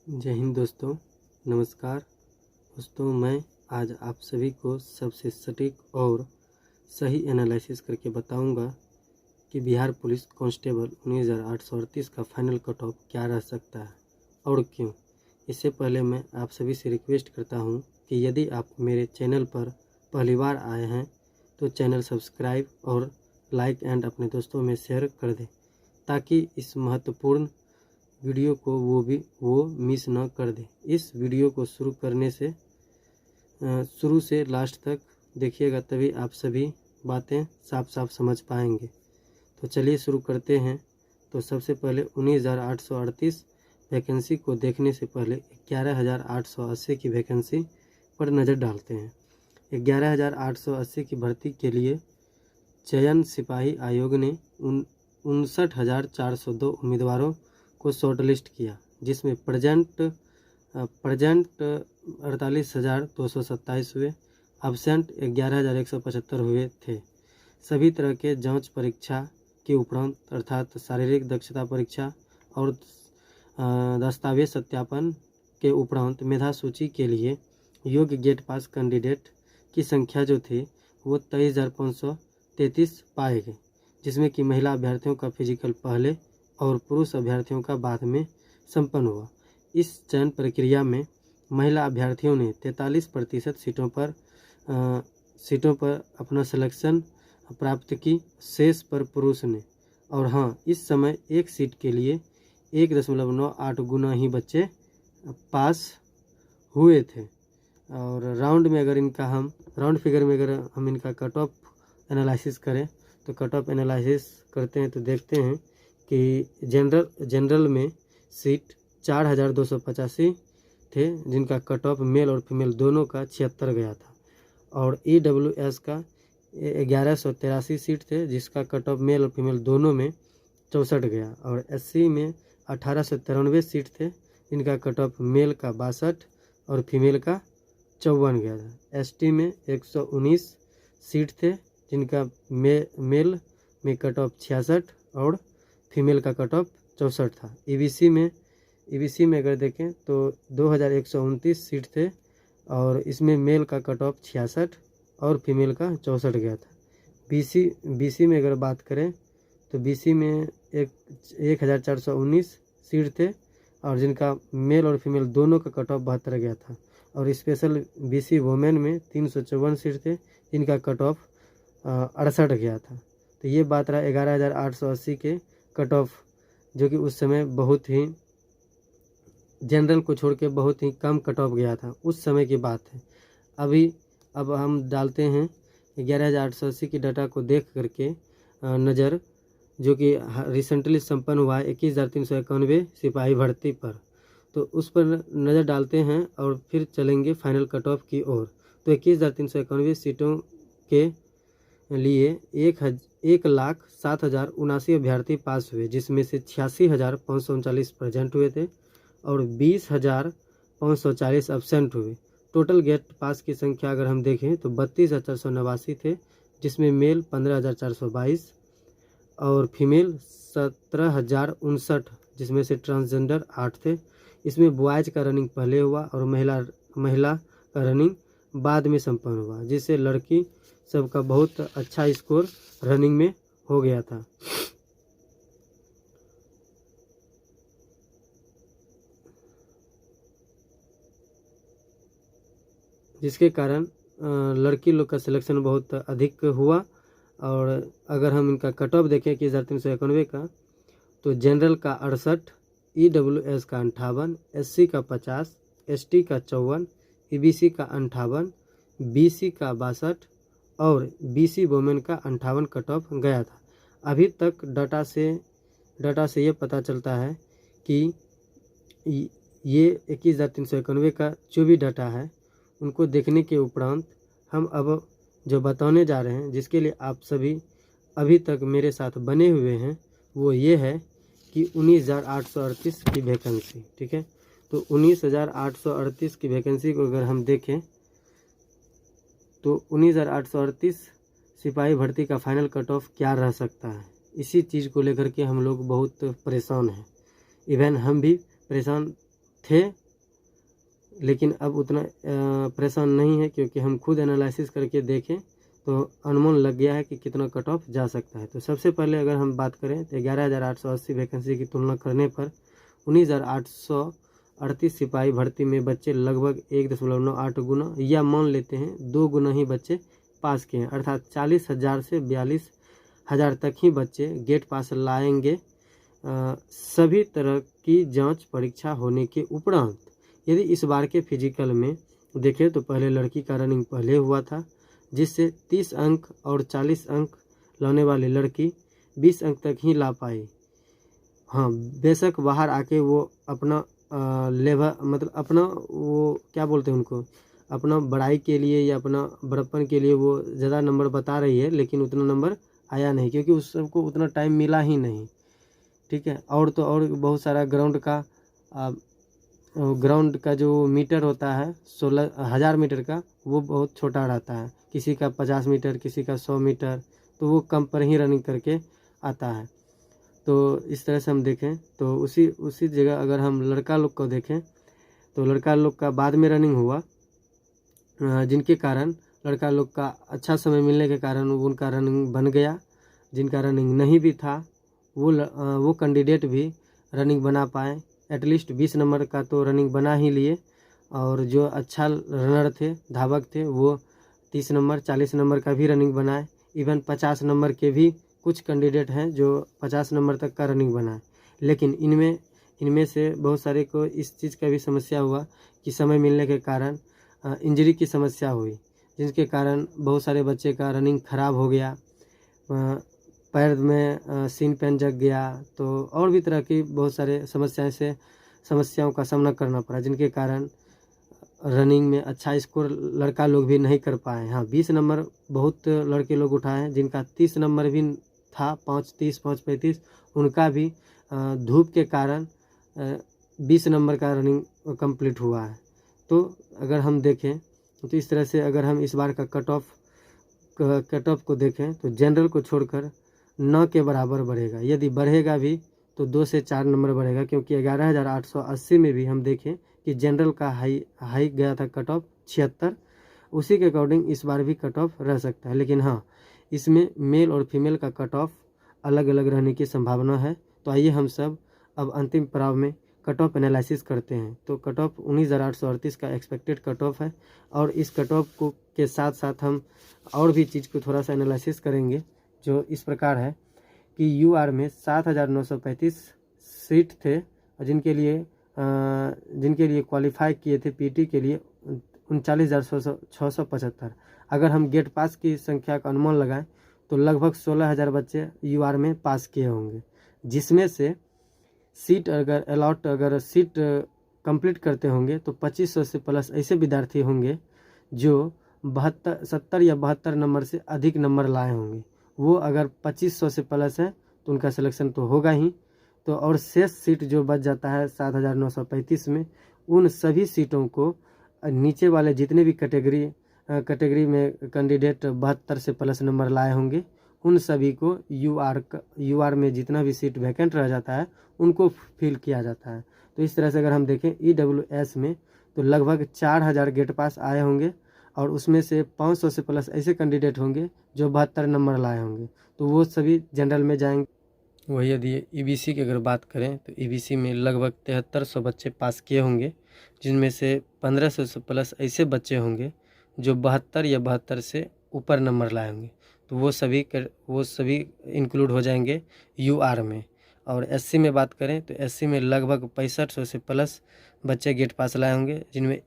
जय हिंद दोस्तों, नमस्कार दोस्तों। मैं आज आप सभी को सबसे सटीक और सही एनालिसिस करके बताऊंगा कि बिहार पुलिस कांस्टेबल 19,838 का फाइनल कट ऑफ क्या रह सकता है और क्यों। इससे पहले मैं आप सभी से रिक्वेस्ट करता हूं कि यदि आप मेरे चैनल पर पहली बार आए हैं तो चैनल सब्सक्राइब और लाइक एंड अपने दोस्तों में शेयर कर दें, ताकि इस महत्वपूर्ण वीडियो को वो मिस न कर दे। इस वीडियो को शुरू से लास्ट तक देखिएगा, तभी आप सभी बातें साफ साफ समझ पाएंगे। तो चलिए शुरू करते हैं। तो सबसे पहले 19,838 वैकेंसी को देखने से पहले 11,880 की वैकेंसी पर नज़र डालते हैं। 11,880 की भर्ती के लिए चयन सिपाही आयोग ने 59,402 उम्मीदवारों को शॉर्टलिस्ट किया, जिसमें प्रेजेंट 48,227 हुए, एब्सेंट 11,175 हुए थे। सभी तरह के जांच परीक्षा के उपरांत अर्थात शारीरिक दक्षता परीक्षा और दस्तावेज सत्यापन के उपरांत मेधा सूची के लिए योग्य गेट पास कैंडिडेट की संख्या जो थी वो 23,533 पाए गए, जिसमें कि महिला अभ्यर्थियों का फिजिकल पहले और पुरुष अभ्यर्थियों का बाद में संपन्न हुआ। इस चयन प्रक्रिया में महिला अभ्यर्थियों ने 43% सीटों पर अपना सिलेक्शन प्राप्त की, शेष पर पुरुष ने। और हाँ, इस समय एक सीट के लिए 1.98 गुना ही बच्चे पास हुए थे। और राउंड फिगर में अगर हम इनका कट ऑफ एनालिसिस करें तो कट ऑफ एनालिसिस करते हैं तो देखते हैं कि जनरल में सीट 4,285 थे, जिनका कट ऑफ मेल और फीमेल दोनों का 76 गया था। और EWS का 1183 सीट थे, जिसका कट ऑफ मेल और फीमेल दोनों में 64 गया। और SC में 1893 सीट थे, जिनका कट ऑफ मेल का 62 और फीमेल का 54 गया था। ST में 119 सीट थे, जिनका मेल में कट ऑफ 66 और फीमेल का कट ऑफ 64 था। EBC में अगर देखें तो 2,129 सीट थे, और इसमें मेल का कट ऑफ 66 और फीमेल का 64 गया था। BC में अगर बात करें तो BC में 1,419 सीट थे, और जिनका मेल और फीमेल दोनों का कट ऑफ 72 गया था। और स्पेशल BC वुमेन में 354 सीट थे, जिनका कट ऑफ 68 गया था। तो ये बात रहा 11,880 के कट ऑफ, जो कि उस समय बहुत ही जनरल को छोड़ के बहुत ही कम कट ऑफ गया था, उस समय की बात है। अब हम डालते हैं 11,880 की डाटा को देख करके नज़र, जो कि रिसेंटली संपन्न हुआ है 21,391 सिपाही भर्ती पर। तो उस पर नज़र डालते हैं और फिर चलेंगे फाइनल कट ऑफ की ओर। तो 21,391 सीटों के लिए 1,07,079 अभ्यर्थी पास हुए, जिसमें से 86,539 प्रेजेंट हुए थे और 20,540 एब्सेंट हुए। टोटल गेट पास की संख्या अगर हम देखें तो 32,489 थे, जिसमें मेल 15,422 और फीमेल 17,059, जिसमें से ट्रांसजेंडर 8 थे। इसमें बॉयज़ का रनिंग पहले हुआ और महिला का रनिंग बाद में संपन्न हुआ, जिससे लड़की सबका बहुत अच्छा स्कोर रनिंग में हो गया था। जिसके कारण लड़की लोग का सिलेक्शन बहुत अधिक हुआ। और अगर हम इनका कट ऑफ देखें 21,391 का, तो जनरल का 68, EWS का 58, SC का 50, ST का 54, EBC का 58, BC का 62 और BC वुमेन का 58 कट ऑफ गया था। अभी तक डाटा से ये पता चलता है कि ये 21,391 का जो भी डाटा है, उनको देखने के उपरांत हम अब जो बताने जा रहे हैं, जिसके लिए आप सभी अभी तक मेरे साथ बने हुए हैं, वो ये है कि 19,838 की वैकेंसी, ठीक है। तो 19,838 की वैकेंसी को अगर हम देखें तो 19,838 सिपाही भर्ती का फाइनल कट ऑफ क्या रह सकता है, इसी चीज़ को लेकर के हम लोग बहुत परेशान हैं। इवन हम भी परेशान थे, लेकिन अब उतना परेशान नहीं है, क्योंकि हम खुद एनालिसिस करके देखें तो अनुमान लग गया है कि कितना कट ऑफ जा सकता है। तो सबसे पहले अगर हम बात करें तो 11,880 वैकेंसी की तुलना करने पर 19,838 सिपाही भर्ती में बच्चे लगभग 1.98 गुना, या मान लेते हैं 2 गुना ही बच्चे पास किए हैं, अर्थात 40,000 से 42,000 तक ही बच्चे गेट पास लाएंगे सभी तरह की जांच परीक्षा होने के उपरांत। यदि इस बार के फिजिकल में देखें तो पहले लड़की का रनिंग पहले हुआ था, जिससे 30 अंक और 40 अंक लाने वाली लड़की 20 अंक तक ही ला पाई। हाँ, बेशक बाहर आके वो अपना लेवल मतलब अपना वो क्या बोलते हैं उनको, अपना बड़ाई के लिए या अपना बड़प्पन के लिए वो ज़्यादा नंबर बता रही है, लेकिन उतना नंबर आया नहीं, क्योंकि उस सबको उतना टाइम मिला ही नहीं। ठीक है, और तो और बहुत सारा ग्राउंड का जो मीटर होता है 16,000 मीटर का, वो बहुत छोटा रहता है, किसी का 50 मीटर, किसी का 100 मीटर, तो वो कम पर ही रनिंग करके आता है। तो इस तरह से हम देखें तो उसी जगह अगर हम लड़का लोग को देखें तो लड़का लोग का बाद में रनिंग हुआ, जिनके कारण लड़का लोग का अच्छा समय मिलने के कारण उनका रनिंग बन गया। जिनका रनिंग नहीं भी था वो कैंडिडेट भी रनिंग बना पाए, एटलीस्ट 20 नंबर का तो रनिंग बना ही लिए। और जो अच्छा रनर थे, धावक थे, वो 30 नंबर 40 नंबर का भी रनिंग बनाए। इवन 50 नंबर के भी कुछ कैंडिडेट हैं जो 50 नंबर तक का रनिंग बनाए। लेकिन इनमें से बहुत सारे को इस चीज़ का भी समस्या हुआ कि समय मिलने के कारण इंजरी की समस्या हुई, जिसके कारण बहुत सारे बच्चे का रनिंग खराब हो गया, पैर में सीन पेन जग गया, तो और भी तरह की बहुत सारे समस्याओं का सामना करना पड़ा, जिनके कारण रनिंग में अच्छा स्कोर लड़का लोग भी नहीं कर पाए। हाँ, 20 नंबर बहुत लड़के लोग उठाए हैं, जिनका 30 नंबर भी था, 5:30 5:35, उनका भी धूप के कारण 20 नंबर का रनिंग कंप्लीट हुआ है। तो अगर हम देखें तो इस तरह से अगर हम इस बार का कट ऑफ को देखें तो जनरल को छोड़कर 9 के बराबर बढ़ेगा। यदि बढ़ेगा भी तो 2 से 4 नंबर बढ़ेगा, क्योंकि 11,880 में भी हम देखें कि जनरल का हाई गया था कट ऑफ 76, उसी के अकॉर्डिंग इस बार भी कट ऑफ रह सकता है। लेकिन हाँ, इसमें मेल और फीमेल का कट ऑफ अलग अलग रहने की संभावना है। तो आइए हम सब अब अंतिम पड़ाव में कट ऑफ एनालिसिस करते हैं। तो कट ऑफ 19,838 का एक्सपेक्टेड कट ऑफ है, और इस कट ऑफ को के साथ साथ हम और भी चीज़ को थोड़ा सा एनालिसिस करेंगे, जो इस प्रकार है कि UR में 7,935 सीट थे, और जिनके लिए क्वालिफाई किए थे PT के लिए 39,675। अगर हम गेट पास की संख्या का अनुमान लगाएं तो लगभग 16,000 बच्चे UR में पास किए होंगे, जिसमें से अगर सीट कंप्लीट करते होंगे तो 2500 से प्लस ऐसे विद्यार्थी होंगे जो 70 या 72 नंबर से अधिक नंबर लाए होंगे। वो अगर 2500 से प्लस है तो उनका सिलेक्शन तो होगा ही। तो और शेष सीट जो बच जाता है 7,935 में, उन सभी सीटों को नीचे वाले जितने भी कैटेगरी में कैंडिडेट 72 से प्लस नंबर लाए होंगे, उन सभी को UR में जितना भी सीट वैकेंट रह जाता है उनको फिल किया जाता है। तो इस तरह से अगर हम देखें EWS में तो लगभग 4,000 गेट पास आए होंगे, और उसमें से 500 से प्लस ऐसे कैंडिडेट होंगे जो 72 नंबर लाए होंगे, तो वो सभी जनरल में जाएंगे। वही यदि EBC की अगर बात करें तो EBC में लगभग 7300 बच्चे पास किए होंगे, जिनमें से 1500 से प्लस ऐसे बच्चे होंगे जो 72 या 72 से ऊपर नंबर लाए होंगे, तो वो सभी इंक्लूड हो जाएंगे UR में। और SC में बात करें तो SC में लगभग 6500 से प्लस बच्चे गेट पास लाए होंगे,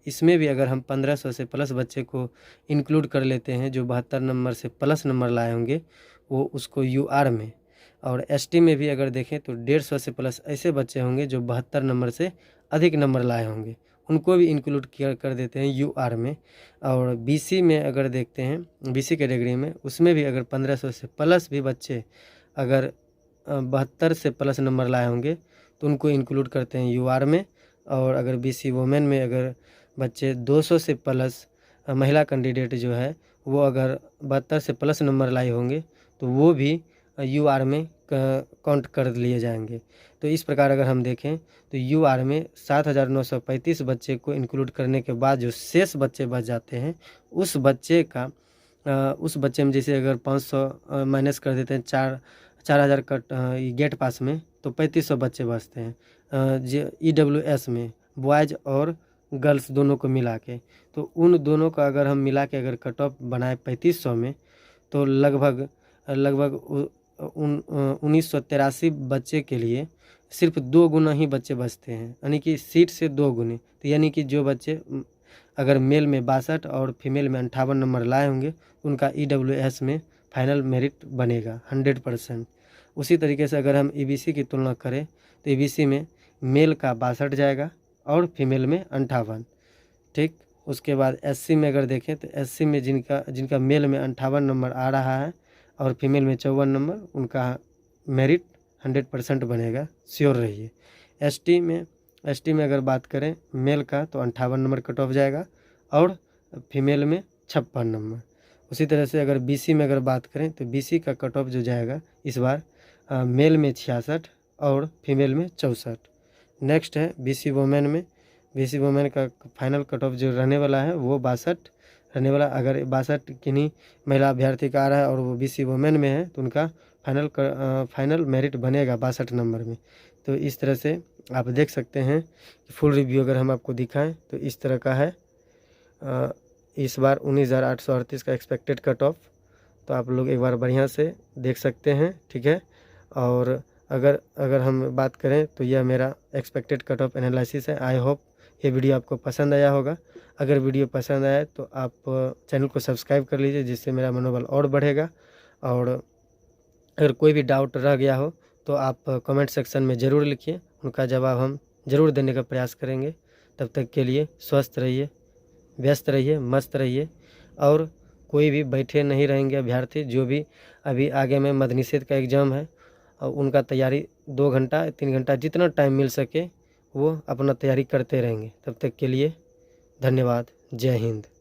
इसमें भी अगर हम 1500 से प्लस बच्चे को इंक्लूड कर लेते हैं जो 72 नंबर से प्लस नंबर लाए होंगे, वो उसको UR में। और ST में भी अगर देखें तो 150 से प्लस ऐसे बच्चे होंगे जो 72 नंबर से अधिक नंबर लाए होंगे, उनको भी इंक्लूड कर देते हैं UR में। और BC में अगर देखते हैं, BC कैटेगरी में, उसमें भी अगर 1500 से प्लस भी बच्चे अगर 72 से प्लस नंबर लाए होंगे तो उनको इंक्लूड करते हैं UR में। और अगर BC वोमेन में अगर बच्चे 200 से प्लस महिला कैंडिडेट जो है वो अगर 72 से प्लस नंबर लाए होंगे तो वो भी UR में काउंट कर लिए जाएंगे। तो इस प्रकार अगर हम देखें तो UR में 7,935 बच्चे को इंक्लूड करने के बाद जो शेष बच्चे बच जाते हैं उस बच्चे में जैसे अगर 500 माइनस कर देते हैं 4,000 कट गेट पास में तो 3,500 बच्चे बचते हैं EWS में बॉयज़ और गर्ल्स दोनों को मिला के। तो उन दोनों का अगर हम मिला के अगर कट ऑफ बनाए 3,500 में तो लगभग 1983 बच्चे के लिए सिर्फ 2 गुना ही बच्चे बचते हैं, यानी कि सीट से 2 गुने। तो यानी कि जो बच्चे अगर मेल में 62 और फीमेल में 58 नंबर लाए होंगे उनका EWS में फाइनल मेरिट बनेगा 100%। उसी तरीके से अगर हम EBC की तुलना करें तो EBC में मेल का 62 जाएगा और फीमेल में 58। ठीक, उसके बाद SC में अगर देखें तो SC में जिनका मेल में 58 नंबर आ रहा है और फीमेल में 54 नंबर, उनका मेरिट 100% बनेगा, श्योर रहिए। ST में अगर बात करें मेल का तो 58 नंबर कट ऑफ जाएगा और फीमेल में 56 नंबर। उसी तरह से अगर BC में अगर बात करें तो BC का कट ऑफ जो जाएगा इस बार मेल में 66 और फीमेल में 64। नेक्स्ट है BC वुमेन में। BC वुमेन का फाइनल कट ऑफ जो रहने वाला है वो 62 रहने वाला। अगर 62 किन्हीं महिला अभ्यर्थी का आ रहा है और वो BC वुमेन में है तो उनका फाइनल मेरिट बनेगा 62 नंबर में। तो इस तरह से आप देख सकते हैं कि फुल रिव्यू अगर हम आपको दिखाएं तो इस तरह का है। इस बार 19,838 का एक्सपेक्टेड कट ऑफ, तो आप लोग एक बार बढ़िया से देख सकते हैं, ठीक है। और अगर हम बात करें तो यह मेरा एक्सपेक्टेड कट ऑफ एनालिसिस है। आई होप ये वीडियो आपको पसंद आया होगा। अगर वीडियो पसंद आए तो आप चैनल को सब्सक्राइब कर लीजिए, जिससे मेरा मनोबल और बढ़ेगा। और अगर कोई भी डाउट रह गया हो तो आप कमेंट सेक्शन में ज़रूर लिखिए, उनका जवाब हम ज़रूर देने का प्रयास करेंगे। तब तक के लिए स्वस्थ रहिए, व्यस्त रहिए, मस्त रहिए। और कोई भी बैठे नहीं रहेंगे अभ्यर्थी, जो भी अभी आगे में मद्यनिषेध का एग्ज़ाम है और उनका तैयारी 2 घंटा 3 घंटा जितना टाइम मिल सके वो अपना तैयारी करते रहेंगे। तब तक के लिए धन्यवाद। जय हिंद।